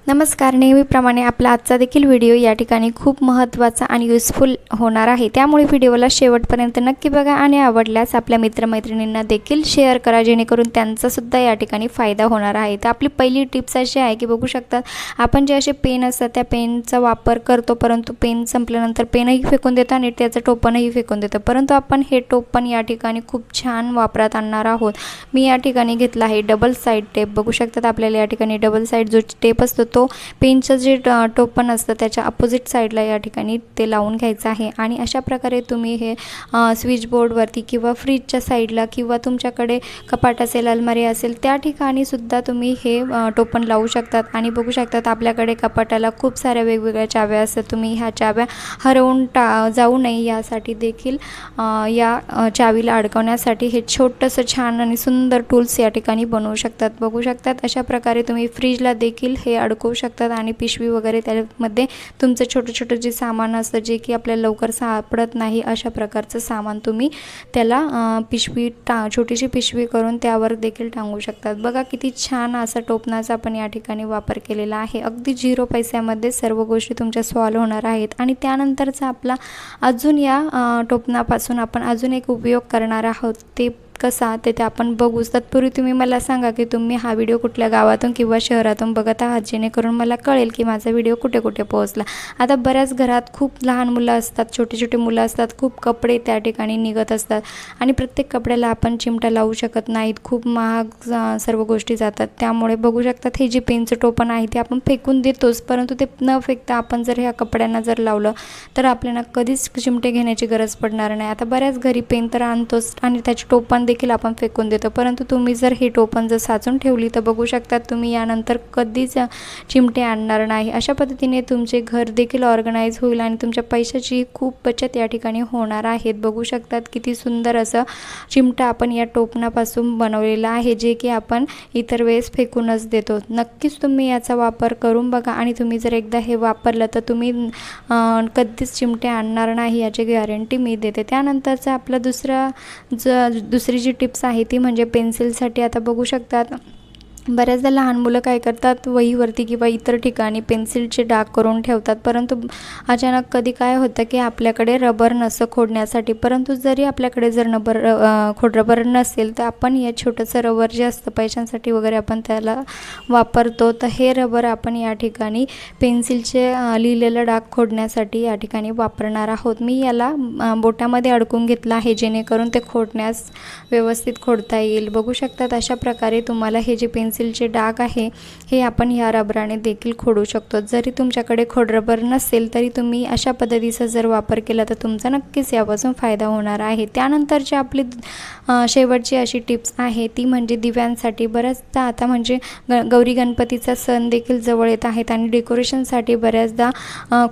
नमस्कार. नेहमीप्रमाणे आपला आजचा देखील व्हिडिओ या ठिकाणी खूप महत्त्वाचा आणि युजफुल होणार आहे, त्यामुळे व्हिडिओला शेवटपर्यंत नक्की बघा आणि आवडल्यास आपल्या मित्रमैत्रिणींना देखील शेअर करा, जेणेकरून त्यांचासुद्धा या ठिकाणी फायदा होणार आहे. तर आपली पहिली टिप्स अशी आहे की बघू शकतात आपण जे असे पेन असतात त्या पेनचा वापर करतो, परंतु पेन संपल्यानंतर पेनही फेकून देतो आणि त्याचं टोपणही फेकून देतो, परंतु आपण हे टोपण या ठिकाणी खूप छान वापरात आणणार आहोत. मी या ठिकाणी घेतला आहे डबल साईड टेप. बघू शकतात आपल्याला या ठिकाणी डबल साईड जो टेप असतो तो पेनचं जे टोपण असतं त्याच्या अपोजिट साईडला या ठिकाणी ते लावून घ्यायचं आहे. आणि अशा प्रकारे तुम्ही हे स्विच बोर्डवरती किंवा फ्रीजच्या साईडला किंवा तुमच्याकडे कपाट असेल, अलमारी असेल, त्या ठिकाणी सुद्धा तुम्ही हे टोपण लावू शकतात. आणि बघू शकतात आपल्याकडे कपाटाला खूप साऱ्या वेगवेगळ्या चाव्या असतात. तुम्ही ह्या चाव्या हरवून जाऊ नये यासाठी देखील या चावीला अडकवण्यासाठी हे छोटंसं छान आणि सुंदर टूल्स या ठिकाणी बनवू शकतात. बघू शकतात अशा प्रकारे तुम्ही फ्रीजला देखील हे अडकवू शकतात. आणि पिशवी वगैरे त्यामध्ये तुमचं छोटं छोटं जे सामान असतं जे की आपल्याला लवकर सापडत नाही, अशा प्रकारचं सामान तुम्ही त्याला छोटीशी पिशवी करून त्यावर देखील टांगू शकतात. बघा किती छान असा टोपणाचा आपण या ठिकाणी वापर केलेला आहे. अगदी 0 पैशामध्ये सर्व गोष्टी तुमच्या सॉल्व होणार आहेत. आणि त्यानंतरचा आपला अजून या टोपणापासून आपण अजून एक उपयोग करणार आहोत. ते कसा ते आपण बघूच. तत्पूर्वी तुम्ही मला सांगा की तुम्ही हा व्हिडिओ कुठल्या गावातून किंवा शहरातून बघत आहात, जेणेकरून मला कळेल की माझा व्हिडिओ कुठे कुठे पोहोचला. आता बऱ्याच घरात खूप लहान मुलं असतात, छोटे छोटे मुलं असतात, खूप कपडे त्या ठिकाणी निघत असतात आणि प्रत्येक कपड्याला आपण चिमटा लावू शकत नाहीत, खूप महाग सर्व गोष्टी जातात. त्यामुळे बघू शकतात हे जे पेनचं टोपण आहे ते आपण फेकून देतोच, परंतु ते न फेकता आपण जर ह्या कपड्यांना जर लावलं तर आपल्याला कधीच चिमटे घेण्याची गरज पडणार नाही. आता बऱ्याच घरी पेन तर आणतोच आणि त्याचे टोपण देखील आपण फेकून देतो, परंतु तुम्ही जर हे टोपण जर साचून ठेवली तर बघू शकतात तुम्ही यानंतर कधीच चिमटे आणणार नाही. अशा पद्धतीने तुमचे घर देखील ऑर्गनाइज होईल आणि तुमच्या पैशाची खूप बचत या ठिकाणी होणार आहे. बघू शकतात किती सुंदर असं चिमटा आपण या टोपणापासून बनवलेला आहे, जे की आपण इतर वेळेस फेकूनच देतो. नक्कीच तुम्ही याचा वापर करून बघा आणि तुम्ही जर एकदा हे वापरलं तर तुम्ही कधीच चिमटे आणणार नाही याची गॅरंटी मी देते. त्यानंतरचा आपला दुसरी जी टिप्स आहे ती म्हणजे पेन्सिलसाठी. आता बघू शकतात बऱ्याचदा लहान मुलं काय करतात, वहीवरती किंवा इतर ठिकाणी पेन्सिलचे डाग करून ठेवतात, परंतु अचानक कधी काय होतं की आपल्याकडे रबर नसतं खोडण्यासाठी. परंतु जरी आपल्याकडे जर रबर नसेल तर आपण या छोटंसं रबर जे असतं पैशांसाठी वगैरे आपण त्याला वापरतो, तर हे रबर आपण या ठिकाणी पेन्सिलचे लिहिलेलं डाग खोडण्यासाठी या ठिकाणी वापरणार आहोत. मी याला बोटामध्ये अडकून घेतलं आहे, जेणेकरून ते खोडण्यास व्यवस्थित खोडता येईल. बघू शकतात अशा प्रकारे तुम्हाला हे जे पेन्सिलचे डाग आहे हे आपण ह्या रबराने देखील खोडू शकतो. जरी तुमच्याकडे खोडरबर नसेल तरी तुम्ही अशा पद्धतीचा जर वापर केला तर तुमचा नक्कीच यापासून फायदा होणार आहे. त्यानंतरची आपली शेवटची अशी टिप्स आहे ती म्हणजे दिव्यांसाठी. बऱ्याचदा आता म्हणजे गौरी गणपतीचा सण देखील जवळ येत आहेत आणि डेकोरेशनसाठी बऱ्याचदा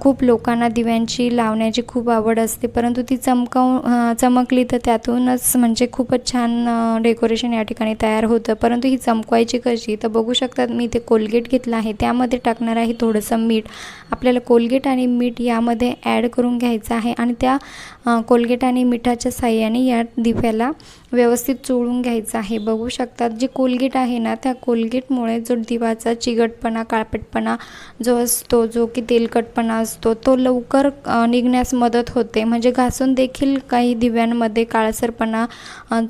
खूप लोकांना दिव्यांची लावण्याची खूप आवड असते, परंतु ती चमकली तर त्यातूनच म्हणजे खूपच छान डेकोरेशन या ठिकाणी तयार होतं. परंतु ही चमकवायची कशी, तर बघू शकतात मी ते कोलगेट घेतलं आहे, त्यामध्ये टाकणार आहे थोडंसं मीठ. आपल्याला कोलगेट आणि मीठ यामध्ये ॲड करून घ्यायचं आहे आणि त्या कोलगेट आणि मिठाच्या साहाय्याने या दिव्याला व्यवस्थित चोळून घ्यायचं आहे. बघू शकतात जे कोलगेट आहे ना, त्या कोलगेटमुळे जो दिवाचा चिकटपणा, काळपटपणा जो असतो, जो की तेलकटपणा असतो, तो लवकर निघण्यास मदत होते. म्हणजे घासून देखील काही दिव्यांमध्ये काळसरपणा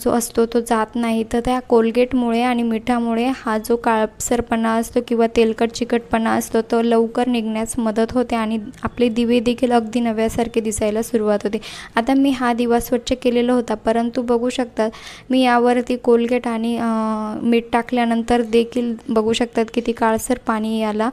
जो असतो तो जात नाही. तर त्या कोलगेटमुळे आणि मिठामुळे हा जो काळसरपणा असतो किंवा तेलकट चिकटपणा असतो तो लवकर निघण्यास मदत होते आणि आपले दिवे देखील अगदी नव्यासारखे दिसायला सुरुवात होते. आता मी हा दिवा स्वच्छ केलेला होता, परंतु बघू शकतात मी यावरती कोलगेट आणि मीठ टाकल्यानंतर देखील बघू शकतात किती काळसर पाणी याला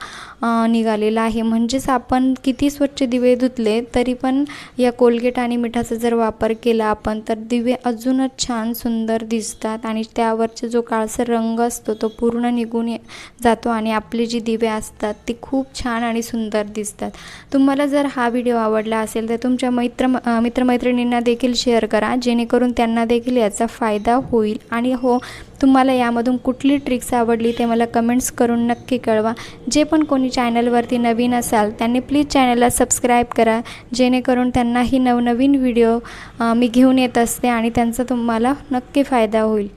निघालेलं आहे. म्हणजेच आपण किती स्वच्छ दिवे धुतले तरी पण या कोलगेट आणि मिठाचा जर वापर केला आपण तर दिवे अजूनच छान सुंदर दिसतात आणि त्यावरचा जो काळसर रंग असतो तो पूर्ण निघून जातो आणि आपले जी दिवे असतात ती खूप छान आणि सुंदर दिसतात. तुम्हाला जर हा व्हिडिओ आवडला असेल तर तुमच्या मित्रमैत्रिणींना देखील शेअर करा, जेणेकरून त्यांना देखील याचा फायदा होईल. आणि हो, तुम्हाला यामधून कुठली ट्रिक्स आवडली ते मला कमेंट्स करून नक्की कळवा. जे पण कोणी चॅनलवरती नवीन असाल त्यांनी प्लीज चॅनलला सबस्क्राईब करा, जेणेकरून त्यांनाही नवनवीन व्हिडिओ मी घेऊन येत असते आणि त्यांचा तुम्हाला नक्की फायदा होईल.